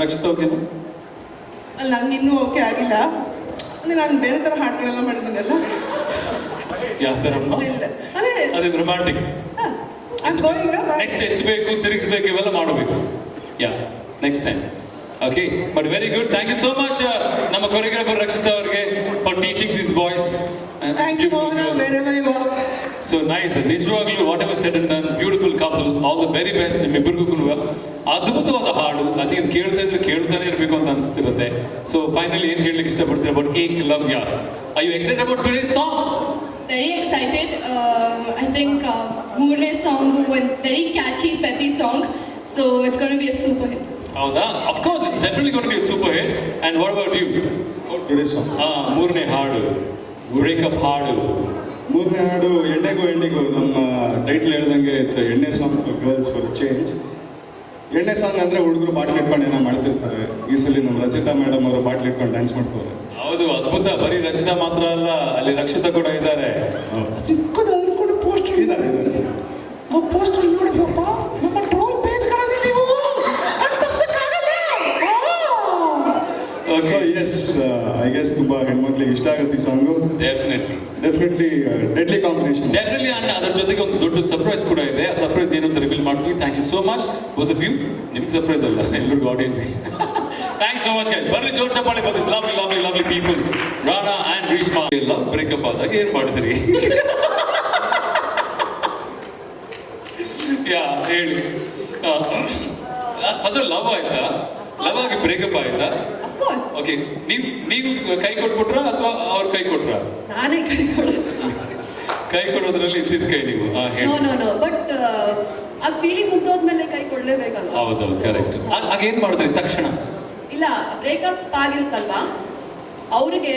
ರಕ್ಷಿತಾ ಓಕೆನಾ? ಅಲ್ಲಿ ನಂಗೆ ಇನ್ನೂ ಓಕೆ ಆಗಿಲ್ಲ ಅಂದರೆ ನಾನು ಬೇರೆ ಥರ ಹಾಡುಗಳೆಲ್ಲ ಮಾಡಿದ್ದೀನಲ್ಲ. ಯಾವ ಥರ? ಅದೇ ರೊಮ್ಯಾಂಟಿಕ್. ನೆಕ್ಸ್ಟ್ ಎತ್ತಬೇಕು, ತಿರುಗಿಸ್ಬೇಕು, ಇವೆಲ್ಲ ಮಾಡಬೇಕು. Yeah next time. Okay, but very good. Thank you so much ನಮ್ಮ ಕೊರಿಯೋಗ್ರಾಫರ್ ರಕ್ಷಿತಾ ಅವರಿಗೆ for teaching this boys. Thank you Mohana, wherever you are. So nice. ನಿಜವಾಗ್ಲೂ whatever said and done, beautiful couple, all the very best. ನಿಮ್ಮಿಬ್ಬರಿಗೂ ಅದ್ಭುತವಾದ ಹಾಡು. ಅದಕ್ಕೆ ಕೇಳ್ತಾ ಇದ್ರೆ ಕೇಳ್ತಾನೆ ಇರಬೇಕು ಅಂತ ಅನಿಸ್ತಿರುತ್ತೆ. ಸೊ ಫೈನಲಿ ಏನು ಹೇಳಲಿಕ್ಕೆ ಇಷ್ಟಪಡ್ತೀರಾ about Ek love Ya? Are you excited about today's song? Very excited. I think Moorne song was very catchy, peppy song. So it's going to be a super hit. ಹೌದಾ? Of course, it's definitely going to be a super hit. And what about you? Today song ಮೂರನೇ ಹಾಡು, breakup ಹಾಡು. ಮೂರನೇ ಹಾಡು ಎಣ್ಣೆಗೂ ನಮ್ಮ title ಹೇಳ್ದಂಗೆ it's ಎಣ್ಣೆ song for girls for change. ಎಣ್ಣೆ ಸಾಂಗ್ ಅಂದರೆ ಹುಡುಗರು ಬಾಟ್ಲ್ ಇಟ್ಕೊಂಡು ಏನೋ ಮಾಡ್ತಿರ್ತಾರೆ. ಈ ಸಲ ನಮ್ಮ ರಚಿತಾ ಮೇಡಮ್ ಅವರು ಬಾಟ್ಲ್ ಇಟ್ಕೊಂಡು ಡ್ಯಾನ್ಸ್ ಮಾಡ್ತಾರೆ. ಹೌದು, ಅದ್ಭುತ. ಬರೀ ರಚಿತಾ ಮಾತ್ರ ಅಲ್ಲ, ಅಲ್ಲಿ ರಕ್ಷಿತಾ ಕೂಡ ಇದ್ದಾರೆ. ಚಿಕ್ಕದವರು ಕೂಡ ಪೋಸ್ಟರ್ ಇದ್ದಾರೆ. ಪೋಸ್ಟರ್ ನೋಡಿದ್ರಪ್ಪ, ನಮ್ಮ ಟ್ರೋಲ್ ಪೇಜ್ಗಳಲ್ಲಿ ನೀವು ಸೊ ಎಸ್, ಐ ಗೆಸ್ ತುಂಬ ಹೆಣ್ಮಕ್ಳಿಗೆ ಇಷ್ಟ ಆಗುತ್ತೆ ಈ song. Definitely deadly combination. Definitely. And ಅದರ ಜೊತೆಗೆ ಒಂದು ದೊಡ್ಡ ಸರ್ಪ್ರೈಸ್ ಕೂಡ ಇದೆ. ಆ ಸರ್ಪ್ರೈಸ್ ಏನು ಅಂತ ರಿವೀಲ್ ಮಾಡ್ತೀವಿ. Thank you so much both of you. ನಿಮ್ಗೆ ಸರ್ಪ್ರೈಸ್ ಅಲ್ಲ, ಎಲ್ಲರಿಗೂ ಆಡಿಯನ್ಸ್ಗೆ. Thanks so much guys. ಬರ್ಲಿ ಜೋರ್ ಚಪ್ಪಾಳೆ ಬಂದಿಸ್. Lovely people. Rana and Reshma love breakup ಆದಾಗ ಏನ್ ಮಾಡಿದ್ರಿ? ಯಾ ಹೇಳಿ. ಫಸ್ಟ್ ಲವ್ ಆಯ್ತಾ? ಲವ್ ಆಗಿ ಬ್ರೇಕಪ್ ಆಯ್ತಾ? Of course. ಓಕೆ, ನೀವು ಕೈ ಕೊಟ್ಬಿಟ್ರಾ ಅಥವಾ ಅವ್ರ ಕೈ ಕೊಟ್ರಾ? ನಾನೇ ಕೈ ಕೊಡೋದು. ಕೈ ಕೊಡೋದ್ರಲ್ಲಿ ಇದ್ದಿದ್ ಕೈ ನೀವು? ನೋ ಬಟ್ ಆ ಫೀಲಿಂಗ್ ಮುಗ್ದೋದ್ಮೇಲೆ ಕೈ ಕೊಡ್ಲೇಬೇಕಲ್ಲ. ಹೌದೌದು, ಕರೆಕ್ಟ್. ಆಗೇನ್ ಮಾಡಿದ್ರಿ ತಕ್ಷಣ? ಇಲ್ಲ, ಬ್ರೇಕಪ್ ಆಗಿರುತ್ತಲ್ವಾ, ಅವ್ರಿಗೆ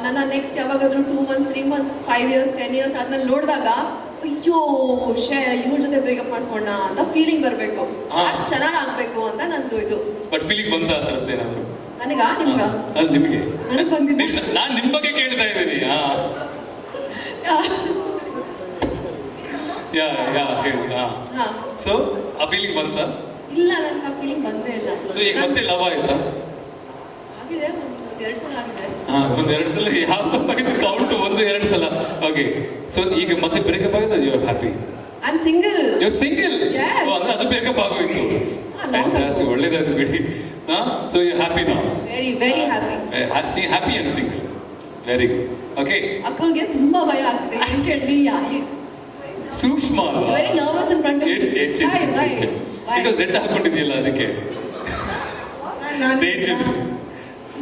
ನನ್ನ ನೆಕ್ಸ್ಟ್ ಯಾವಾಗಾದ್ರೂ 2 months 3 months 5 years 10 years ಆದ್ಮೇಲೆ ನೋಡಿದಾಗ ಅಯ್ಯೋ ಇವ್ರ ಜೊತೆ ಬ್ರೇಕಪ್ ಮಾಡ್ಕೊಂಡ ಅಂತ ಫೀಲಿಂಗ್ ಬರಬೇಕು. ಅಷ್ಟು ಚೆನ್ನಾಗಿ ಆಗ್ಬೇಕು ಅಂತ ನಂದು ಇದು. ಬಟ್ ಫೀಲಿಂಗ್ ಬಂತ ಆ ಥರದ್ದೇನಾದ್ರು? ನನಗ ನಿಮ್ಗ? ನಿಮ್ಗೆ? ನನಗೆ ಬಂದಿಲ್ಲ. ನಾನು ನಿಮ್ ಬಗ್ಗೆ ಕೇಳ್ತಾ ಇದ್ದೀನಿ. ಯಾ ಹೇಳಿ. ಸೊ ಆ ಫೀಲಿಂಗ್ ಬಂತ? ಇಲ್ಲ, ನನಗೆ ಆ ಫೀಲಿಂಗ್ ಬಂದೇ ಇಲ್ಲ. ಸೊ ಈಗ ಮತ್ತೆ ಲವ್ ಆಯ್ತಾ? ಆಗಿದೆ, ಒಂದೆರಡು ಸಲ ಆಗಿದೆ. ಒಂದೆರಡು ಸಲ. ಯಾವ ಕೌಂಟ್? 1-2 ಸಲ. ಓಕೆ, ಸೊ ಈಗ ಮತ್ತೆ ಬ್ರೇಕಪ್ ಆಗಿದೆ. You are happy? I am single. You are single? Yes. ಅಂದ್ರೆ ಅದು ಬ್ರೇಕಪ್ ಆಗೋಯ್ತು. ಫ್ಯಾಂಟಾಸ್ಟಿಕ್, ಒಳ್ಳೇದಾಯ್ತು ಬಿಡಿ. So you happy now? Very happy. Happy and single. Very good. Okay. ಅಕ್ಕಂಗೆ ತುಂಬಾ ಭಯ ಆಗ್ತಿದೆ. ಏನ್ ಕೇಳಿ ಸೂಕ್ಷ್ಮ ಅಲ್ವಾ? Very nervous in front of because red ಹಾಕೊಂಡಿದ್ಯಲ್ಲ ಅದಕ್ಕೆ.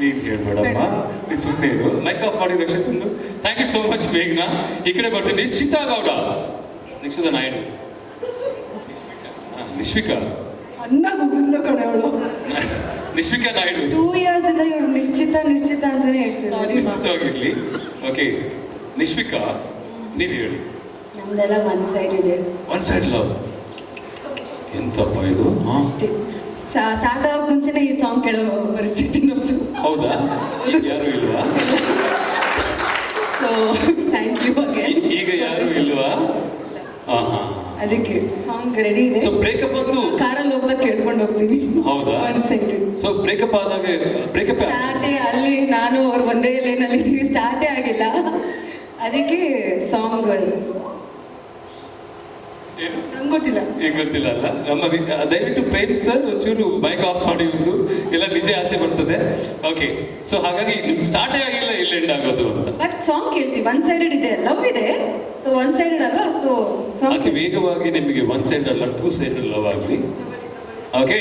ನೀನ್ ಹೇಳ್ಬೇಡಮ್ಮ, ನೀ ಸುಮ್ಮನೆ ಇರು. ಮೈಕ್ ಆಫ್ ಮಾಡಿ ರಕ್ಷಿತಂದು. Thank you so much. ಬೇಗನಾ ಈ ಕಡೆ ಬರ್ತೀನಿ. ನಿಶ್ಚಿತಾ ಗೌಡ, ನಿಶ್ಚಿತಾ ನಾಯ್ಡು, ನಿಶ್ವಿಕಾ ಅನ್ನ ಗುಗ್ಗಿದ್ಲು ಕಣೆ ಅವಳು. ನಿಶ್ವಿಕಾ ನಾಯ್ಡು. 2 years ಇಂದ ಇವ್ರು ನಿಶ್ಚಿತ ಅಂತಾನೆ ಹೇಳ್ತಾರೆ. ನಿಶ್ಚಿತವಾಗಿರ್ಲಿ. ಓಕೆ, ನಿಶ್ವಿಕಾ ನೀವ್ ಹೇಳಿ. ನಮ್ದೆಲ್ಲ ಒನ್ ಸೈಡ್ ಇದೆ. ಒನ್ ಸೈಡ್ ಲವ್ ಎಂತಪ್ಪ ಇದು? ಅಷ್ಟೇ. ಸ್ಟಾರ್ಟ್ ಆಗೋಕ್ ಮುಂಚೆನೆ ಈ ಸಾಂಗ್ ಕೇಳೋ ಪರಿಸ್ಥಿತಿ ನಮ್ದು. ಹೌದಾ? ಯಾರು ಇಲ್ವಾ? So thank you again. ಈಗ ಯಾರು ಇಲ್ವಾ? ಅದಕ್ಕೆ ಸಾಂಗ್ ರೆಡಿ ಇದೆ. ಸೊ ಬ್ರೇಕಪ್ ಅಂತೂ ಕಾರಲ್ಲಿ ಹೋಗ್ದಾಗ ಕೇಳ್ಕೊಂಡು ಹೋಗ್ತೀನಿ. ಹೌದಾ? One side. ಸೊ ಬ್ರೇಕಪ್ ಆದಾಗ ಸ್ಟಾರ್ಟೇ ಅಲ್ಲಿ ನಾನು ಅವ್ರು ಒಂದೇ ಲೈನಲ್ಲಿ ಇದ್ದೀವಿ, ಸ್ಟಾರ್ಟೇ ಆಗಿಲ್ಲ. ಅದಕ್ಕೆ ಸಾಂಗ್ ನಂಗೆ ಗೊತ್ತಿಲ್ಲ. ಈಗ ಗೊತ್ತಿಲ್ಲ ಅಲ್ಲ. ನಮ್ಮ ದಯವಿಟ್ಟು ಪ್ರೇಮ್ ಸರ್ ಒಂಚೂರು ಮೈಕ್ ಆಫ್ ಮಾಡಿ ಒಂದು ಎಲ್ಲ ನಿಜ ಆಚೆ ಬರ್ತದೆ. ಓಕೆ, ಸೊ ಹಾಗಾಗಿ ಸ್ಟಾರ್ಟೇ ಆಗಿಲ್ಲ, ಇಲ್ಲಿ ಎಂಡ್ ಆಗೋದು ಅಂತ. ಬಟ್ ಸಾಂಗ್ ಕೇಳ್ತೀವಿ. ಒನ್ ಸೈಡೆಡ್ ಇದೆ, ಲವ್ ಇದೆ. ಸೊ ಒನ್ ಸೈಡೆಡ್ ಅಲ್ವಾ? ಸೊ ಅತಿ ವೇಗವಾಗಿ ನಿಮಗೆ ಒನ್ ಸೈಡ್ ಅಲ್ಲ 2 ಸೈಡ್ ಲವ್ ಆಗಲಿ. Okay,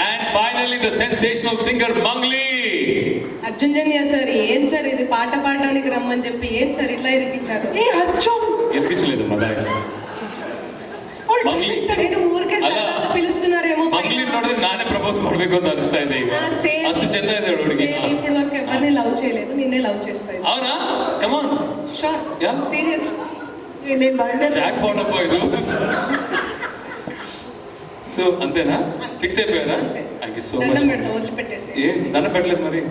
and finally the sensational singer Mangli. Arjun Janya sir ఏం సార్ ఇది పాట పాడడానికి రమ్మని చెప్పి ఏం సార్ ఇలా ఇరికించారు? ఏ అర్జున్ ఇరికించలేదు మదాయి. ಮಂಗ್ಲಿ నేను ఊరికే సరదాగా పిలుస్తున్నారేమో. ಮಂಗ್ಲಿ ನೋಡಿದ್ರೆ ನಾನೇ ಪ್ರಪೋಸ್ ಮಾಡಬೇಕು ಅಂತ ಅನಿಸ್ತಾ ಇದೆ ಈಗ. ಅಷ್ಟು ಚಂದ ಇದೆ ಹುಡುಗಿ. ఇప్పుడు వరకు ఎవరిని లవ్ చేయలేదు, నిన్నే లవ్ చేస్తా. అవునా? Come on. Sure. Yeah serious. నేను బయలుదేరి జాక్ పాట్ అప్ప ఇది. సో అంతేనా? ఫిక్స్ అయిపోయారా? Thank you so much. దండం పెడతా, వదిలిపెట్టేసి. దండం పెట్టలేదు మరి.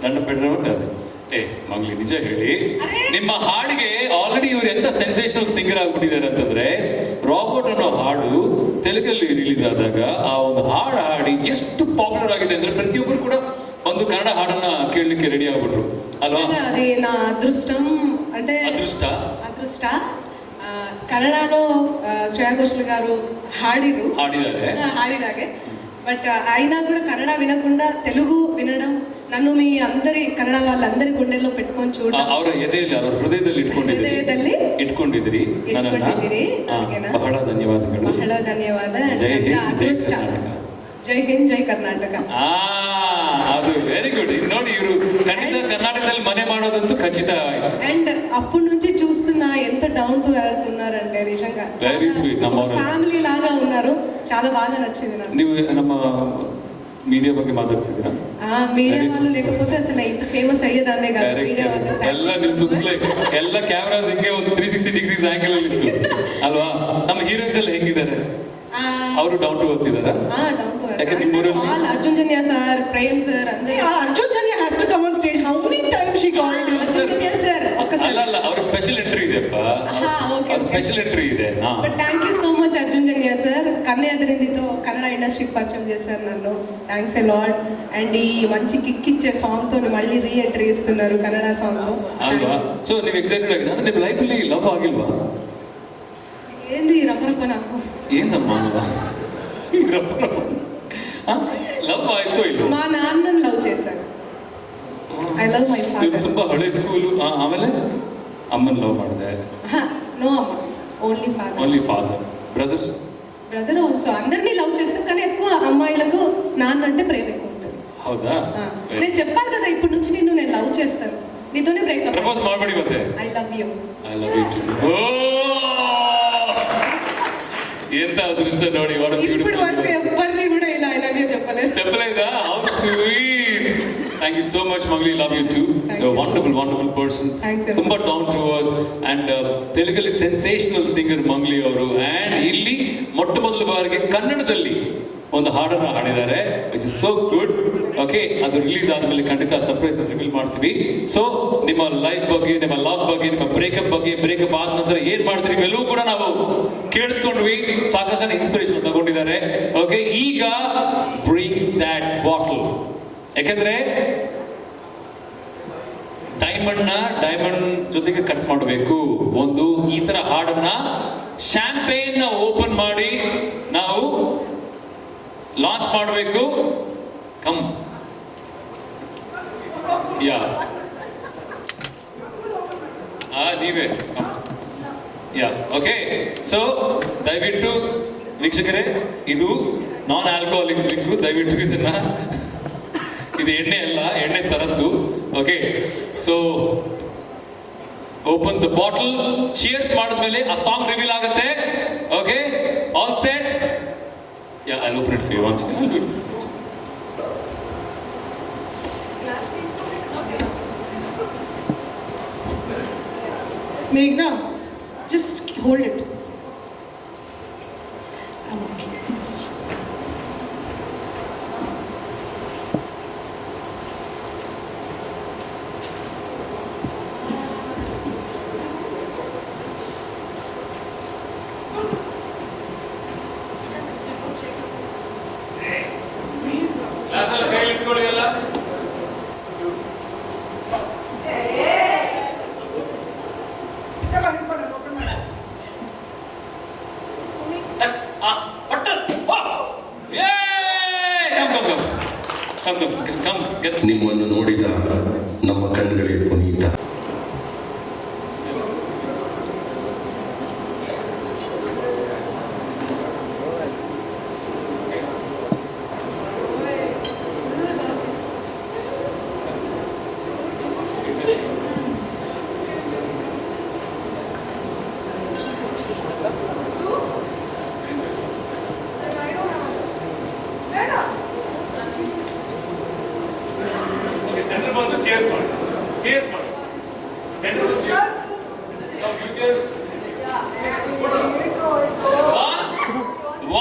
దండం పెట్టడం అంటే అది ಮಂಗ್ಲಿ ನಿಜ ಹೇಳಿ, ಅರೆ. ನಿಮ್ಮ ಹಾಡಿಗೆ ಆಲ್ರೆಡಿ ಇವ್ರು ಎಂತ ಸೆನ್ಸೇಷನಲ್ ಸಿಂಗರ್ ಆಗ್ಬಿಟ್ಟಿದ್ದಾರೆ ಅಂತಂದ್ರೆ, ರಾಬರ್ಟ್ ಅನ್ನೋ ಹಾಡು ತೆಲುಗಲ್ಲಿ ರಿಲೀಸ್ ಆದಾಗ ಆ ಒಂದು ಹಾಡು ಹಾಡಿ ಎಷ್ಟು ಪಾಪ್ಯುಲರ್ ಆಗಿದೆ ಅಂದ್ರೆ ಪ್ರತಿಯೊಬ್ಬರು ಕೂಡ ಒಂದು ಕನ್ನಡ ಹಾಡನ್ನ ಕೇಳಲಿಕ್ಕೆ ರೆಡಿ ಆಗ್ಬಿಟ್ರು ಅಲ್ವಾ? అది నా అదృష్టం అంటే ಅದೃಷ್ಟ అదృష్ట కన్నడలో శ్రేయా ఘోషల్ గారు ಹಾಡಿದ್ದಾರೆ. ಹಾಡಿದಾಗೆ బట్ అయినా కూడా కన్నడ వినకుండా తెలుగు వినడం, నన్ను మీ అందరి కన్నడ వాళ్ళందరి గుండెల్లో పెట్టుకొని చూడడం, ಅವರ ಎದೆಯಲ್ಲಿ ಅವರ ಹೃದಯದಲ್ಲಿ ಹೃದಯದಲ್ಲಿ ಇಟ್ಕೊಂಡಿದ್ರಿ ನನ್ನನ್ನ. ಇಟ್ಕೊಂಡಿದ್ದೀರಿ. ಹಾ, ಓಕೆನಾ? ಬಹಳ ಧನ್ಯವಾದಗಳು. ಬಹಳ ಧನ್ಯವಾದ. ಜೈ ನನ್ನ ಹಿಂದ್, ಜೈ ಅದೃಷ್ಟ. ಕರ್ನಾಟಕ. ಜೈ ಹಿಂದ್, ಜೈ ಕರ್ನಾಟಕ. ಅದು ವೆರಿ ಗುಡ್. ನೋಡಿ ಇವರು ಖಂಡಿತ ಕರ್ನಾಟಕದಲ್ಲಿ ಮನೆ ಮಾಡೋದಂತೂ ಖಚಿತ ಆಯ್ತು. అండ్ అప్పటి నుంచి చూస్తున్నా ఎంత డౌన్ టు ఎర్త్ ఉన్నారంటే నిజంగా Very sweet. నమ్మవరం. ఫ్యామిలీ లాగా ఉన్నారు. చాలా బాగా నచ్చింది నాకు. ನೀವು ನಮ್ಮ ಮೀಡಿಯಾ ಬಗ್ಗೆ ಮಾತಾಡ್ತಿದ್ದೀರಾ? మీడియా వాళ్ళు లేకపోతే అసలు ఇంత ఫేమస్ అయ్యేదాన్నే కాదు. మీడియా వాళ్ళు ಎಲ್ಲ ನಿಮ್ ಸುತ್ತಲೇ ಎಲ್ಲ ಕ್ಯಾಮ್ರಾಸ್ ಹಿಂಗೆ ಒಂದು 360 ಡಿಗ್ರೀಸ್ ಆಂಗಲ್ ಅಲ್ಲಿ ಇತ್ತು ಅಲ್ವಾ? ನಮ್ಮ ಹೀರೋಯಿನ್ಸ್ ಎಲ್ಲ ಹೆಂಗಿದ್ದಾರೆ? ಅವರು ಡೌನ್ ಟು ಅರ್ತ್ ಇದ್ದಾರಾ? డౌన్ టు ಯಾಕೆ ನಿಮ್ಮೂರಲ್ಲಿ? All Arjun Janya sir, Prem sir అందరూ. Arjun Janya has to come on stage. How many times she called him? Arjun Janya sir ఒక్కసారి. ಅಲ್ಲ ಅವ್ರ ಸ್ಪೆಷಲ್ ಎಂಟ್ರಿ ಇದೆಪ್ಪ. ఓకే ಅವ್ರ స్పెషల్ ఎంట్రీ ಇದೆ. But thank you so much Arjun Janya sir. కన్య ఎదిరిందితో కన్నడ ఇండస్ట్రీకి పరిచయం చేశారు నన్ను. Thanks a lot. అండ్ ఈ మంచి కిక్ ఇచ్చే సాంగ్ తో మళ్ళీ రీ ఎంట్రీ ఇస్తున్నారు కన్నడ సాంగ్ తో. ಅಲ್ವಾ? ಸೊ ನೀವು ಎಕ್ಸೈಟೆಡ್ ಆಗಿದೆ ಅಂದ್ರೆ ನಿಮ್ಮ ಲೈಫಲ್ಲಿ ಲವ್ ಆಗಿಲ್ವಾ? ఏంది రపరప నాకు. ఏందమ్మా ಲವ್ ಆಯ್ತು ಇಲ್ಲ? మా నాన్నని లవ్ చేశాను. ఐ లవ్ మై ಇವ್ರು ఫాదర్. ತುಂಬಾ ಹಳೆ ಸ್ಕೂಲು. ಆಮೇಲೆ ಅಮ್ಮನ್ ಲವ್ ಮಾಡಿದೆ. నో అమ్మ, only father. Only father. Brothers? Brother also. అందరినీ లవ్ చేస్తాం కానీ ఎక్కువ అమ్మాయిలకు నాన్న అంటే ప్రేమ ఎక్కువ ఉంటుంది. ಹೌದಾ? నేను చెప్పాను కదా ఇప్పటి నుంచి నేను లవ్ చేస్తాను, నీతోనే బ్రేకప్. ಪ್ರಪೋಸ್ ಮಾಡ್ಬೇಡಿ ಮತ್ತೆ. I love you. I love you too. ಎಂತ ಅದೃಷ್ಟ ನೋಡಿ. ఇప్పుడు వరకు ఎవ్వరిని కూడా ఇలా ఐ లవ్ యూ చెప్పలేదు. చెప్పలేదా? How sweet. Thank you so much Mangli. Love you too. Wonderful wonderful person. ತುಂಬಾ ಡೌನ್ ಟು ಅರ್ತ್ ಅಂಡ್ ತೆಲುಗಲ್ಲಿ ಸೆನ್ಸೇಷನಲ್ ಸಿಂಗರ್ ಮಂಗ್ಲಿ ಅವರು. ಅಂಡ್ ಇಲ್ಲಿ ಮೊಟ್ಟ ಮೊದಲ ಬಾರಿಗೆ ಕನ್ನಡದಲ್ಲಿ ಒಂದು ಹಾಡನ್ನು ಹಾಡಿದ್ದಾರೆ, which is so good. Okay, ಅದು ರಿಲೀಸ್ ಆದಮೇಲೆ ಖಂಡಿತ ಸರ್ಪ್ರೈಸ್ ರಿವೀಲ್ ಮಾಡ್ತೀವಿ. ಸೊ ನಿಮ್ಮ ಲೈಫ್ ಬಗ್ಗೆ, ನಿಮ್ಮ ಲವ್ ಬಗ್ಗೆ, ನಿಮ್ಮ ಬ್ರೇಕಪ್ ಬಗ್ಗೆ, ಬ್ರೇಕಪ್ ಆದ ನಂತರ ಏನ್ ಮಾಡ್ತೀರಿ ಇವೆಲ್ಲವೂ ಕೂಡ ನಾವು ಕೇಳಿಸ್ಕೊಂಡ್ವಿ. ಸಾಕಷ್ಟು ಇನ್ಸ್ಪಿರೇಷನ್ ತಗೊಂಡಿದ್ದಾರೆ. ಓಕೆ, ಈಗ ಬ್ರಿಂಗ್ ದ್ಯಾಟ್ ಬಾಟಲ್. ಯಾಕಂದ್ರೆ ಡೈಮಂಡ್ ಜೊತೆಗೆ ಕಟ್ ಮಾಡಬೇಕು. ಒಂದು ಈ ತರ ಹಾಡನ್ನ ಶಾಂಪೇನ್ ನ ಓಪನ್ ಮಾಡಿ ನಾವು ಲಾಂಚ್ ಮಾಡಬೇಕು. ಕಮ್ ಯಾ ನೀವೇ ಕಮ್ ಯಾ. ಓಕೆ, ಸೊ ದಯವಿಟ್ಟು ವೀಕ್ಷಕರೇ, ಇದು ನಾನ್ ಆಲ್ಕೋಹಾಲಿಕ್ ಡ್ರಿಂಕ್. ದಯವಿಟ್ಟು ಇದನ್ನ, ಇದು ಎಣ್ಣೆ ಅಲ್ಲ, ಎಣ್ಣೆ ತರದ್ದು. Okay, so open the bottle. Cheers ಮಾಡಿದ್ಮೇಲೆ ಆ ಸಾಂಗ್ ರಿವೀಲ್ ಆಗುತ್ತೆ. Okay, all set? Yeah, I open it for you once. I do it for you. Meghna, just hold it. I'm okay. ನಿಮ್ಮನ್ನು ನೋಡಿದ ನಮ್ಮ ಕಣ್ಗಳೇ Puneeth. Cheers, man. Cheers, man. Center to cheers. Now you cheers.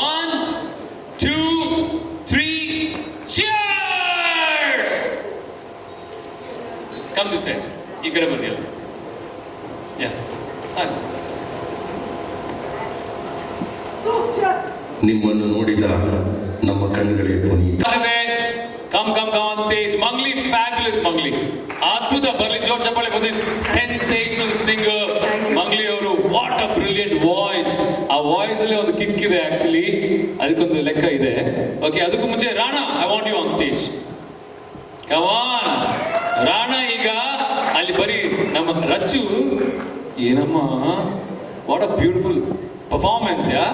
One, two, three. Cheers! Come this side. ಈ ಕಡೆ ಬನ್ನಿ ಅಲ್ಲ. ಯಾ ಹಾಗೆ. ನಿಮ್ಮನ್ನು ನೋಡಿದ ನಮ್ಮ ಕಣ್ಗಳೇ Puneeth. Come on stage. Mangli, fabulous Mangli. ಅದ್ಭುತ ಬರ್ಲಿ, ಜೋರ್ ಚಪ್ಪಾಳೆ for this sensational singer Mangli ಅವರು. What a brilliant voice. ಆ ವಾಯ್ಸ್ ಅಲ್ಲಿ ಒಂದು ಕಿಕ್ ಇದೆ ಆಕ್ಚುಲಿ, ಅದಕ್ಕೊಂದು ಲೆಕ್ಕ ಇದೆ. ಓಕೆ, ಅದಕ್ಕೂ ಮುಂಚೆ Rana, I want you on stage. Come on Rana. ಈಗ ಅಲ್ಲಿ ಬರೀ ನಮ್ಮ ರಚ್ಚು ಏನಮ್ಮ, what a beautiful performance. Yeah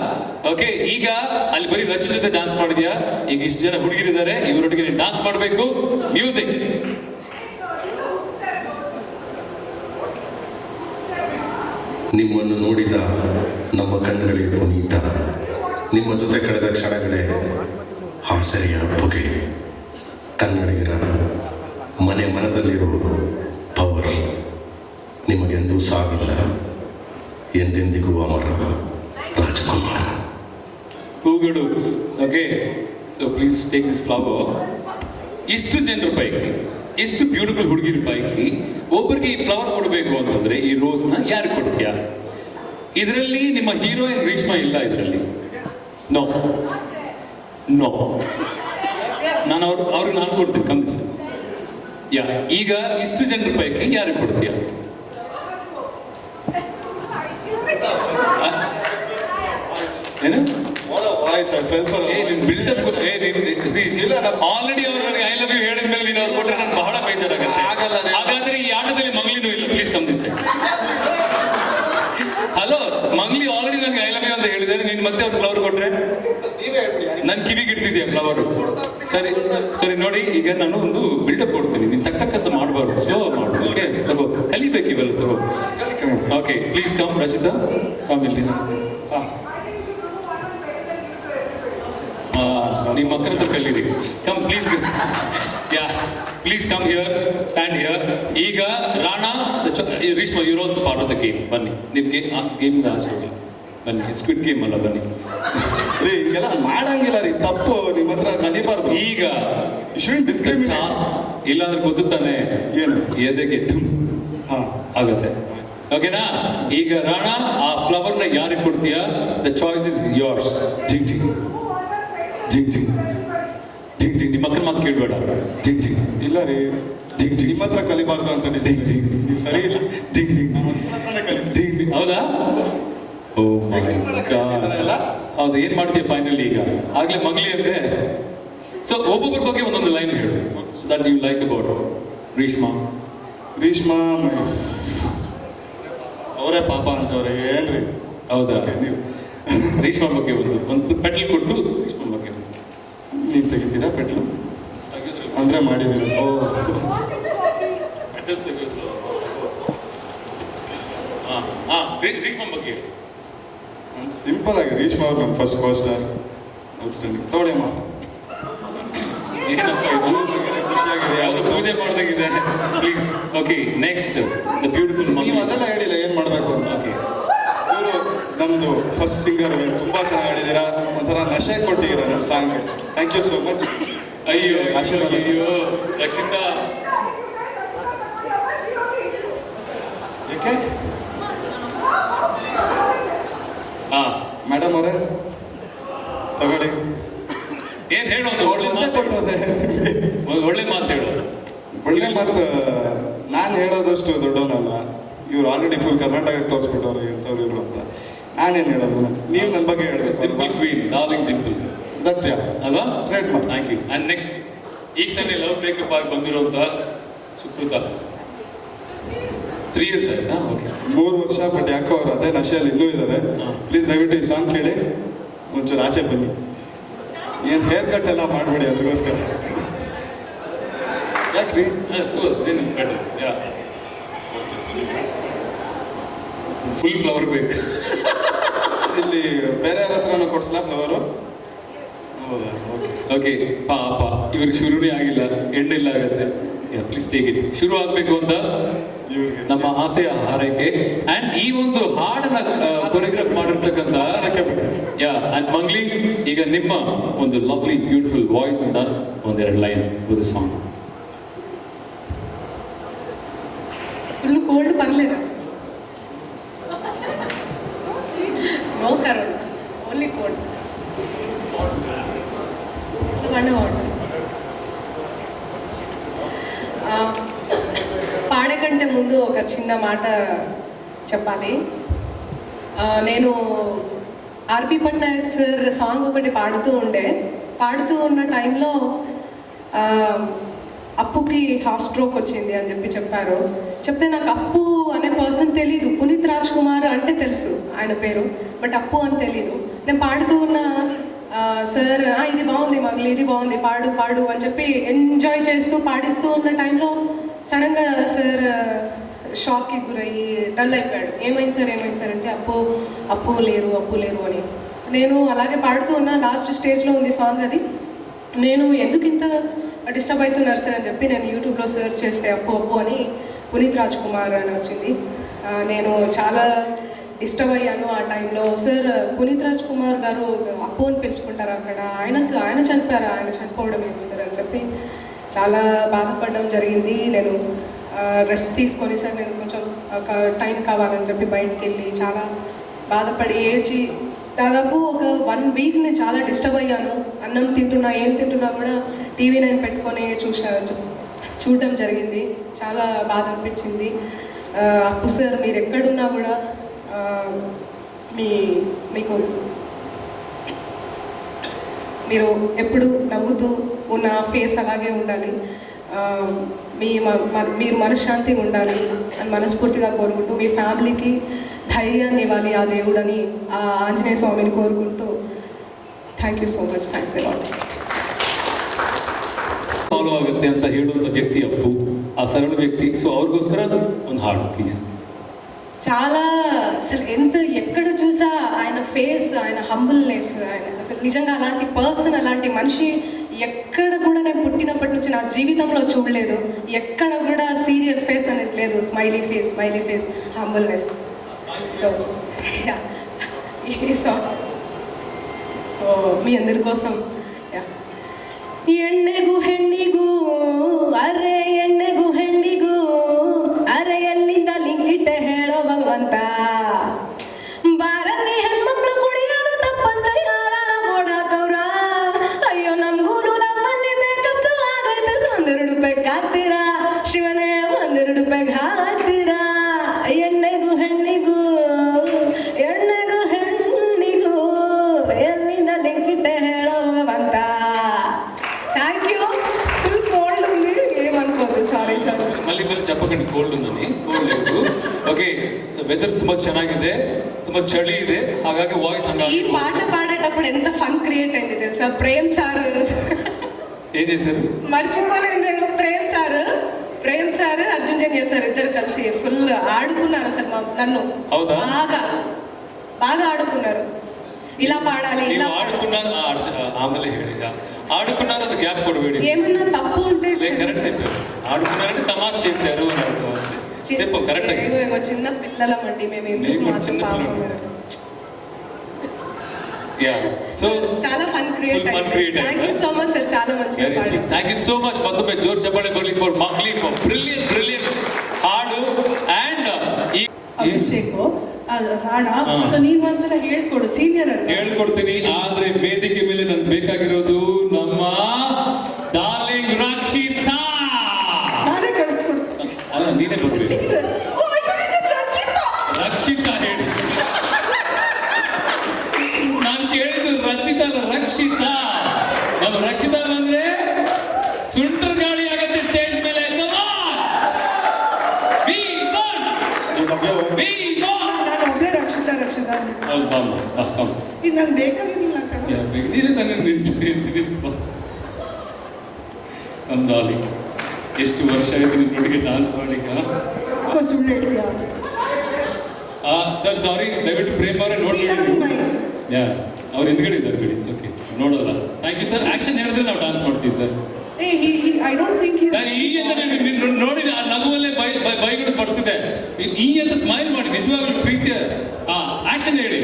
okay, ಈಗ ಅಲ್ಲಿ ಬರೀ ರಚ್ಚು ಜೊತೆ ಡಾನ್ಸ್ ಮಾಡಿದ್ಯಾ, ಈಗ ಇಷ್ಟು ಜನ ಹುಡುಗಿರಿದ್ದಾರೆ, ಇವರೊಟ್ಟಿಗೆ ನೀನು ಡಾನ್ಸ್ ಮಾಡಬೇಕು. ಮ್ಯೂಸಿಕ್. ನಿಮ್ಮನ್ನು ನೋಡಿದ ನಮ್ಮ ಕಣ್ಗಳೇ ಪುನೀತ. ನಿಮ್ಮ ಜೊತೆ ಕಳೆದ ಕ್ಷಣಗಳೇ ಹಾಸರಿಯ ಬಗೆ. ಕನ್ನಡಿಗರ ಮನೆ ಮನದಲ್ಲಿರೋ ಪವರ್ ನಿಮಗೆಂದೂ ಸಾವಿಲ್ಲ, ಎಂದೆಂದಿಗೂ ಅಮರ. ರಾಜಕುಮಾರ್. ಹೂಗಳು. Okay, so please take this flower. ಇಷ್ಟು ಜನರ ಪೈಕಿ, ಎಷ್ಟು ಬ್ಯೂಟಿಫುಲ್ ಹುಡುಗಿರ ಪೈಕಿ ಒಬ್ಬರಿಗೆ ಈ ಫ್ಲವರ್ ಕೊಡಬೇಕು ಅಂತಂದ್ರೆ ಈ ರೋಸ್ನ ಯಾರು ಕೊಡ್ತೀಯಾ? ಇದರಲ್ಲಿ ನಿಮ್ಮ ಹೀರೋಯಿನ್ ರೇಷ್ಮಾ ಇಲ್ಲ ಇದರಲ್ಲಿ. ನೋ ನೋ, ನಾನು ಅವ್ರಿಗೆ ನಾನು ಕೊಡ್ತೀನಿ ಕಮ್ಮಿಸ. ಯಾ, ಈಗ ಇಷ್ಟು ಜನರ ಪೈಕಿ ಯಾರು ಕೊಡ್ತೀಯಾ? ಏನು ಆಲ್ರೆಡಿ ಅವ್ರು ನನಗೆ ಐ ಲವ್ ಯು ಹೇಳಿದ ಮೇಲೆ ನೀನು ಅವ್ರು ಕೊಟ್ಟರೆ ನನಗೆ ಬಹಳ ಬೇಜಾರಾಗುತ್ತೆ. ಹಾಗಾದ್ರೆ ಈ ಆಟದಲ್ಲಿ ಮಂಗ್ಲಿನೂ ಇಲ್ಲ. Please come this side. Hello, Mangli already ನನಗೆ ಐ ಲವ್ ಯು ಅಂತ ಹೇಳಿದ್ದಾರೆ, ನೀನು ಮತ್ತೆ ಅವ್ರು ಫ್ಲವರ್ ಕೊಟ್ರೆ ನನ್ನ ಕಿವಿಗೆ ಇಡ್ತಿದ್ಯಾ ಫ್ಲವರ್? ಸರಿ ಸರಿ, ನೋಡಿ ಈಗ ನಾನು ಒಂದು ಬಿಲ್ಡಪ್ ಕೊಡ್ತೀನಿ, ನೀನು ಟಕ್ಕಂತ ಮಾಡಬಾರ್ದು, ಸ್ಲೋ ಮಾಡು. ಓಕೆ, ತಗೋ, ಕಲಿಬೇಕು ಇವೆಲ್ಲ, ತಗೋ. Okay, please come Rachita, come ಇಲ್ಲಿ. ನಿಮ್ಮ ಹತ್ರ ಕಲೀರಿ. Come please. Yeah, please come here, stand here. ಈಗ Rana, Reshma, you also part of the game. ಬನ್ನಿ, ನಿಮ್ಗೆ ಆ ಗೇಮಿಂದ ಆಸೆ ಹೋಗಿ ಬನ್ನಿ. ಸ್ಕ್ವಿಡ್ ಗೇಮ್ ಅಲ್ಲ, ಬನ್ನಿ. ರೀ ಈಗೆಲ್ಲ ಮಾಡಂಗಿಲ್ಲ ರೀ, ತಪ್ಪು. ನಿಮ್ಮ ಹತ್ರ ಕಲಿಬಾರ್ದು. ಈಗ ಡಿಸ್ಕ್ರಿಮಿನೇಟ್ ಟಾಸ್ಕ್ ಇಲ್ಲಾಂದ್ರೆ ಗೊತ್ತಾನೆ ಏನು ಎದೆಗೆ ಧುಮ್ ಹಾಂ ಆಗತ್ತೆ. ಓಕೆನಾ? ಈಗ ರಾಣಾ, ಆ ಫ್ಲವರ್ನ ಯಾರಿಗೆ ಕೊಡ್ತೀಯಾ? The choice is yours. ಜಿಂಗ್ ಜಿಂಗ್ ಜಿಂಗ್ ಜಿಂಗ್ ಜಿಂಗ್ ಜಿಂಗ್. ನಿಮ್ಮ ಅಕ್ಕನ ಮಾತು ಕೇಳಬೇಡ. ಜಿಂಗ್ ಜಿಂಗ್. ಇಲ್ಲ ರೀ, ಜಿಂಗ್ ಜಿಂಗ್. ನಿಮ್ಮ ಹತ್ರ ಕಲಿಬಾರ್ದು ಅಂತ ಜಿಂಗ್ ಜಿಂಗ್. ನೀವು ಸರಿ ಇಲ್ಲ. ಜಿಂಗ್ ಜಿಂಗ್ ನಮ್ಮ ಹತ್ರನೇ ಕಲಿ. ಜಿಂಗ್ ಜಿಂಗ್. ಹೌದಾ? ಓ ಮೈ ಗಾಡ್. ಹೌದು, ಏನ್ ಮಾಡ್ತೀಯ ಫೈನಲಿ? ಈಗ ಆಗ್ಲೇ ಮಂಗ್ಲಿ ಅಂದ್ರೆ. ಸೊ ಒಬ್ಬೊಬ್ಬರ ಬಗ್ಗೆ ಒಂದೊಂದು ಲೈನ್ ಹೇಳು, that you like about Reshma. Reshma ಅವರೇ ಪಾಪ ಅಂತವ್ರೆ, ಏನ್ರಿ? ಹೌದಾ? ನೀವು ರೇಷ್ಮಾ ಬಗ್ಗೆ ಒಂದು ಪೆಟ್ಲ್ ಕೊಟ್ಟು ರೇಷ್ಮಾ ಬಗ್ಗೆ ನೀವು ತೆಗಿತೀರಾ ಪೆಟ್ಲು? ಅಂದ್ರೆ ಮಾಡಿದ್ದೀರ? ಓ, ರೇಷ್ಮಾ ಬಗ್ಗೆ ನಾನು ಸಿಂಪಲ್ ಆಗಿ, ರೇಷ್ಮಾ ಅವ್ರು ನಮ್ಮ ಫಸ್ಟ್ ಕೋ ಸ್ಟಾರ್, ಔಟ್ಸ್ಟ್ಯಾಂಡಿಂಗ್. ತಗೊಳ್ಳಿಮ್ಮ. ಏನಪ್ಪ ಇದು? ಖುಷಿಯಾಗಿದೆ. ಯಾವುದು ಪೂಜೆ ಮಾಡ್ದಾಗಿದೆ. Please. Okay, next the beautiful ನೀವು ಮಂಗ್ಲಿ. ಅದೆಲ್ಲ ಹೇಳಿಲ್ಲ ಏನು ಮಾಡಬೇಕು ಅಂತ. ಓಕೆ, ಇವರು ನಮ್ಮದು ಫಸ್ಟ್ ಸಿಂಗರ್, ತುಂಬ ಚೆನ್ನಾಗಿ ಹೇಳಿದ್ದೀರಾ. ಒಂಥರ ನಶೆ ಕೊಟ್ಟಿದ್ದೀರಾ ನಮ್ಮ ಸಾಂಗ್ಗೆ. Thank you so much. ಅಯ್ಯೋ ಆಶೀರ್ವಾದ. ಅಯ್ಯೋ ರಕ್ಷಿತಾ, ಏಕೆ ಹಾ ಮೇಡಮ್ ಅವರೇ ತಗೊಳ್ಳಿ. ಏನ್ ಹೇಳು, ಒಂದು ಒಳ್ಳೆ ಒಂದೇ ಮಾತು ಹೇಳು. ಕೊಟ್ಟೋದೆ. ಒಂದು ಒಳ್ಳೆ ಮಾತು ಹೇಳು. ಒಳ್ಳೆ ಮಾತು ನಾನು ಹೇಳೋದಷ್ಟು ದೊಡ್ಡವನಲ್ಲ. ಇವ್ರು ಆಲ್ರೆಡಿ ಫುಲ್ ಕರ್ನಾಟಕಕ್ಕೆ ತೋರಿಸ್ಬಿಟ್ಟವ್ರು ಇಂಥವ್ರು ಇವರು ಅಂತ. ನಾನೇನು ಹೇಳೋದು? ನೀವು ನನ್ನ ಬಗ್ಗೆ ಡಿಂಪಲ್ ಹೇಳೋದು. ಕ್ವೀನ್, ಡಾರ್ಲಿಂಗ್ ಡಿಂಪಲ್ ದಟ್ಯ ಅಲ್ವಾ? ಟ್ರೇಡ್ ಮಾಡಿ. Thank you. ಅಂಡ್ ನೆಕ್ಸ್ಟ್, ಈಗ ತಾನೇ ಲವ್ ಬ್ರೇಕಪ್ ಆಗಿ ಬಂದಿರೋಂಥ ಸುಕೃತ. 3 years ಆಯ್ತಾ? ಓಕೆ, 3 ವರ್ಷ. ಬಟ್ ಯಾಕೋ ಅವ್ರು ಅದೇ ನಶೆಯಲ್ಲಿ ಇನ್ನೂ ಇದ್ದಾರೆ. ಹಾ. ಪ್ಲೀಸ್ ದಯವಿಟ್ಟು ಈ ಸಾಂಗ್ ಕೇಳಿ ಒಂಚೂರು ಆಚೆ ಬನ್ನಿ. ಏನು ಹೇರ್ ಕಟ್ ಎಲ್ಲ ಮಾಡಬೇಡಿ ಅದ್ರಿಗೋಸ್ಕರ. ಯಾಕ್ರಿ? ಫುಲ್ ಫ್ಲವರ್ ಬೇಕು. ಇಲ್ಲಿ ಬೇರೆ ಯಾರ ಹತ್ರನೂ ಕೊಡ್ಸಲ್ಲ ಫ್ಲವರು? ಹೌದಾ? ಓಕೆ. ಓಕೆ, ಪಾಪ ಇವ್ರಿಗೆ ಶುರುನೇ ಆಗಿಲ್ಲ, ಎಂಡಿಲ್ಲ ಆಗತ್ತೆ. Please take it. ಶುರು ಆಗ್ಬೇಕು ಅಂತ ಇವ್ರಿಗೆ ನಮ್ಮ ಆಸೆಯ ಹಾರೈಕೆ. ಅಂಡ್ ಈ ಒಂದು ಹಾಡನ್ನ ಕೊರಿಯೋಗ್ರಾಫ್ ಮಾಡಿರ್ತಕ್ಕಂಥ ಯಾ ಅಂಡ್ ಮಂಗ್ಲಿ, ಈಗ ನಿಮ್ಮ ಒಂದು ಲವ್ಲಿ ಬ್ಯೂಟಿಫುಲ್ ವಾಯ್ಸ್ ಇಂದ ಒಂದೆರಡು ಲೈನ್ ವಿತ್ ಸಾಂಗ್. పర్లేదా? No corona, only cold. Water. పాడే కంటే ముందు ఒక చిన్న మాట చెప్పాలి. నేను ఆర్పి పట్నాయక్ సార్ సాంగ్ ఒకటి పాడుతూ ఉన్న టైంలో అప్పుకి హార్ట్ స్ట్రోక్ వచ్చింది అని చెప్పారు. చెప్తే నాకు అప్పు అనే పర్సన్ తెలీదు. పునీత్ రాజ్ కుమార్ అంటే తెలుసు ఆయన పేరు, బట్ అప్పు అని తెలీదు. నేను పాడుతూ ఉన్న సార్ ఇది బాగుంది మగిలి, ఇది బాగుంది, పాడు పాడు అని చెప్పి ఎంజాయ్ చేస్తూ పాడిస్తూ ఉన్న టైంలో సడన్గా సార్ షాక్కి గురయ్యి డల్ అయిపోయాడు. ఏమైంది సార్ అంటే అప్పు లేరు అని. నేను అలాగే పాడుతూ ఉన్నా, లాస్ట్ స్టేజ్లో ఉంది సాంగ్ అది. నేను ఎందుకు ఇంత డిస్టర్బ్ అవుతున్నారు సార్ అని చెప్పి నేను యూట్యూబ్లో సెర్చ్ చేస్తే అప్పు అని పునీత్ రాజ్ కుమార్ అని వచ్చింది. నేను చాలా డిస్టర్బ్ అయ్యాను ఆ టైంలో. సార్ పునీత్ రాజ్ కుమార్ గారు అప్పు అని పిలుచుకుంటారు అక్కడ, ఆయన చనిపోయారా, ఆయన చనిపోవడం ఏంటి సార్ అని చెప్పి చాలా బాధపడడం జరిగింది. నేను రెస్ట్ తీసుకొని సార్ నేను కొంచెం ఒక టైం కావాలని చెప్పి బయటికి వెళ్ళి చాలా బాధపడి ఏడ్చి దాదాపు ఒక 1 వీక్ నేను చాలా డిస్టర్బ్ అయ్యాను. అన్నం తింటున్నా ఏం తింటున్నా కూడా టీవీ 9 పెట్టుకొని చూడడం జరిగింది. చాలా బాధ అనిపించింది. అప్పు సార్ మీరు ఎక్కడున్నా కూడా మీకు మీరు ఎప్పుడు నవ్వుతూ ఉన్న ఫేస్ అలాగే ఉండాలి. మీరు మనశ్శాంతిగా ఉండాలి అని మనస్ఫూర్తిగా కోరుకుంటూ, మీ ಫ್ಯಾಮಿಲಿಗೆ ಧೈರ್ಯಾన్ని ఇవ్వాలి ఆ దేవుడని ఆ ಆಂಜನೇಯ ಸ್ವಾಮಿని కోరుకుంటూ thank you so much. Thanks a lot. Follow ಆಗುತ್ತೆ ಅಂತ ಹೇಳುವಂಥ ವ್ಯಕ್ತಿ ಅಪ್ಪು, ಆ ಸರಳ ವ್ಯಕ್ತಿ. ಸೊ ಅವ್ರಿಗೋಸ್ಕರ ಒಂದು ಹಾಡು ಪ್ಲೀಸ್. చాలా అసలు ఎక్కడ చూసా ఆయన ఫేస్, ఆయన హంబుల్నెస్, ఆయన అసలు నిజంగా అలాంటి పర్సన్, అలాంటి మనిషి ఎక్కడ కూడా నేను పుట్టినప్పటి నుంచి నా జీవితంలో చూడలేదు. ఎక్కడ కూడా సీరియస్ ఫేస్ అనేది లేదు. Smiley face, humbleness. సో ఈ సాంగ్ సో మీ అందరి కోసం. ಎಣ್ಣೆಗೂ ಹೆಣ್ಣಿಗೂ ಅರೆ ಎಣ್ಣೆಗೂ ಹೆಣ್ಣಿಗೂ ಅರೆ ಎಲ್ಲಿಂದ ಲಿಂಕಿಟ್ಟೆ ಹೇಳೋ ಭಗವಂತ. ಬಾರಲ್ಲಿ ಹೆಣ್ಮಕ್ಳು ಕುಡಿಯೋದು ತಪ್ಪಂತ ಯಾರ ಓಡಾಕವ್ರ. ಅಯ್ಯೋ ನಮ್ಗೂನು ನಮ್ಮಲ್ಲಿ ಬೇಕಂತೂ ಆಗೈತೆ. 1 ರೂಪಾಯಿಗೆ ಹಾಕ್ತೀರಾ ಶಿವನೇ, 1 ರೂಪಾಯಿಗೆ ಹಾಕ್ತೀರಾ. ಎಣ್ಣೆಗೂ ಹೆಣ್ಣಿಗೂ ಎಲ್ಲಿಂದ ಲಿಂಕಿಟ್ಟೆ ಹೇಳೋ ಭಗವಂತ. Thank you. ಫುಲ್ ಕೋಲ್ಡ್ ఉంది, ఏమనుకోదు. Sorry sir. మళ్ళీ చెప్పకండి కోల్డ్ ఉందని. కోల్డ్ లేదు. ಓಕೆ, ವೆದರ್ ತುಂಬಾ ಚೆನ್ನಾಗಿದೆ, ತುಂಬಾ ಚಳಿ ಇದೆ, ಹಾಗಾಗಿ ವಾಯ್ಸ್ ఈ పాట పాడేటప్పుడు ఎంత ఫన్ క్రియేట్ అయింది తెలుసా? ప్రేమ్ సార్ ఏం చేశారు మర్చిపోలేను నేను. ప్రేమ్ సార్ అర్జున్ జన్య సార్ ఇద్దరు కలిసి ఫుల్ ఆడుకున్నారు అసలు నన్ను. ಹೌದಾ? బాగా ఆడుకున్నారు. ఇలా పాడాలి, ఇలా ఆడుకున్నారు. ఆమెಲೆ ಹೇಳಿದ ఆడుకున్నారు, అది గ్యాప్ కొడಬೇಡಿ. ఏమన్నా తప్పు ఉంటే కరెక్ట్ చెప్పారు. ఆడుకున్నారంటే తమాష చేశారు అని అర్థం. చెప్పు కరెక్ట్. చిన్న పిల్లలమండి మేము, ఎందుకు చిన్న పిల్లలు. యా, సో చాలా ఫన్ క్రియేట్ అయ్యింది. Thank you so much sir, చాలా మంచిగా పాడారు. Thank you so much. మತ್ತೊಮ್ಮೆ ಜೋರು ಚಪ್ಪಾಳೆ ಬರಲಿ ಫಾರ್ ಮಗ್ಲಿ, ಫಾರ್ ಬ್ರಿಲಿಯಂಟ್ ಹಾಡು. ಅಂಡ್ ಈ ಅಭಿಷೇಕ್ ರಾಣಾ, ಸೊ ನೀನು ಒಂದ್ಸಲ ಹೇಳ್ಕೊಡು ಸೀನಿಯರ್ ಅಂತ. ಹೇಳ್ಕೊಡ್ತೀನಿ, ಆದ್ರೆ ವೇದಿಕೆ ಮೇಲೆ ನನ್ಗೆ ಬೇಕಾಗಿರೋದು ನಮ್ಮ ಡಾರ್ಲಿಂಗ್ ರಕ್ಷಿತಾ. ನಾನೇ ಕಳಿಸ್ಕೊಡ್ತೀನಿ. ಅಲ್ಲ, ನೀನೇ ಬರ್ಬೇಕು. ರಕ್ಷಿತಾ ಹೇಳಿ. ನಾನು ಕೇಳಿದ್ದು ರಚಿತಾ ಅಲ್ಲ, ರಕ್ಷಿತಾ. ನಮ್ಮ ರಕ್ಷಿತಾ ಬಂದ್ರೆ ಸುಂಟರ್ ಗಾಳಿ ಆಗತ್ತೆ ಸ್ಟೇಜ್ ಮೇಲೆ. ನಾನು ಒಬ್ಬಳೇ ರಕ್ಷಿತಾ ಇದು ನಂಗೆ ಬೇಕಾಗಿರಲಿಲ್ಲ ಕಣ. ನೀರೇ ತಾನೇ ನಿಂತು ಅಂದಾಲಿ. ಎಷ್ಟು ವರ್ಷ ಆಯ್ತು ನಿನ್ನೊಟ್ಟಿಗೆ ಡಾನ್ಸ್ ಮಾಡಿಕ? ಯಾಕೋ ಸುಳ್ಳು ಹೇಳ್ತೀಯ? ಸರ್ ಸಾರಿ, ದಯವಿಟ್ಟು ಪ್ರೇಮ್ ಅವರೇ ನೋಡ್ಕೊಳ್ಳಿ. ಯಾ, ಅವ್ರು ಹಿಂದ್ಗಡೆ ಇದ್ದಾರೆ ಬಿಡಿ, ಇಟ್ಸ್ ಓಕೆ, ನೋಡಲ್ಲ. Thank you sir. ಆಕ್ಷನ್ ಹೇಳಿದ್ರೆ ನಾವು ಡಾನ್ಸ್ ಮಾಡ್ತೀವಿ sir. I don't think sir ಈಗ ನೋಡಿ ಆ ನಗುವಲ್ಲೇ ಬೈಗಳು ಬರ್ತಿದೆ. ಈ ಅಂತ ಸ್ಮೈಲ್ ಮಾಡಿ, ನಿಜವಾಗ್ಲೂ ಪ್ರೀತಿಯ ಆಕ್ಷನ್ ಹೇಳಿ.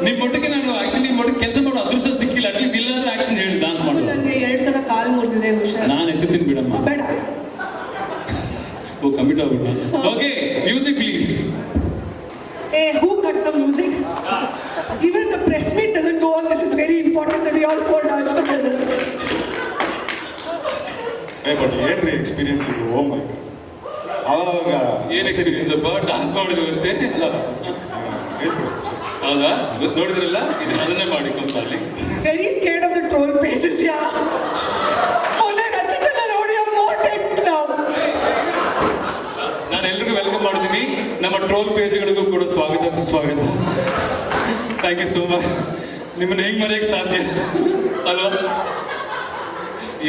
ನಿಮ್ಮೊಟ್ಟಿಗೆ ನಾನು ಆಕ್ಚುಲಿ ನಿಮ್ಮೊಟ್ಟಿಗೆ ಕೆಲಸ ಮಾಡೋ ಅದೃಷ್ಟ ಸಿಕ್ಕಿಲ್ಲ. ಅಟ್ಲೀಸ್ಟ್ ಇಲ್ಲಾಂದ್ರೆ ಆಕ್ಷನ್ ಹೇಳಿ ಡಾನ್ಸ್ ಮಾಡೋದು. ನನಗೆ 2 ಸಲ ಕಾಲು ಮುರಿದಿದೆ, ಹುಷಾರು. ನಾನು ಎತ್ತೀನಿ ಬಿಡಮ್ಮ. ಬೇಡ. ಓ ಕಮಿಟ್ ಆಗ್ಬಿಟ್ಟ. Okay, all four dance together. But ಏನ್ರಿ ಎಕ್ಸ್ಪೀರಿಯನ್ಸ್ ಇದು ಓ ಮೈ ಅವಾಗ ಏನ್ ಎಕ್ಸ್ಪೀರಿಯನ್ಸ್ ಅಪ್ಪ, ಡಾನ್ಸ್ ಮಾಡಿದ್ವಿ ಅಷ್ಟೇ. ಅಲ್ಲ ಹೇಳ್ಬಿಡಿ ಹೌದಾ, ಇವತ್ತು ನೋಡಿದ್ರಲ್ಲ, ಇದು ಅದನ್ನೇ ಮಾಡಿ ಕಂಪಲ್ಲಿ. Very scared of the troll pages, yeah. ಮೊನ್ನೆ ರಚಿತನ ನೋಡಿ I'm more tense now. ನಾನು ಎಲ್ರಿಗೂ ವೆಲ್ಕಮ್ ಮಾಡಿದ್ದೀನಿ. ನಮ್ಮ ಟ್ರೋಲ್ ಪೇಜ್ಗಳಿಗೂ ಕೂಡ ಸ್ವಾಗತ ಸುಸ್ವಾಗತ. Thank you so much. ನಿಮ್ಮನ್ನ ಹೆಂಗ್ ಮರೆಯಕ್ಕೆ ಸಾಧ್ಯ ಅಲ್ವಾ?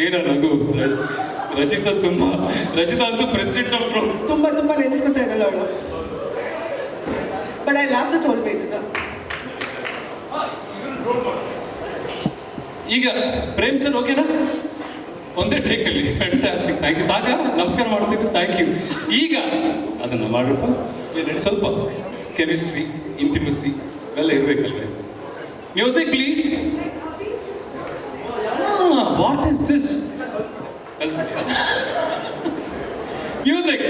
ಏನೋ ನಗು. ರಚಿತಾ ಅಂತೂ ಪ್ರೆಸಿಡೆಂಟ್ ಆಫ್ ಟ್ರೋಲ್. ತುಂಬಾ ನೆನ್ಸ್ಕೊತಾ ಇದ್ದಾಳೆ ಅವಳು. But I love the troll pages. ಈಗ ಪ್ರೇಮ್ ಸರ್ ಓಕೆನಾ? ಒಂದೇ ಟೇಕಲ್ಲಿ ಫ್ಯಾಂಟಾಸ್ಟಿಕ್. Thank you. ಸಾಕ ನಮಸ್ಕಾರ ಮಾಡ್ತಿದ್ದೆ. Thank you. ಈಗ ಅದನ್ನ ಮಾಡಪ್ಪ. ಸ್ವಲ್ಪ ಕೆಮಿಸ್ಟ್ರಿ, ಇಂಟಿಮಸಿ ಎಲ್ಲ ಇರಬೇಕಲ್ವೇ? Music please. What is this? Music.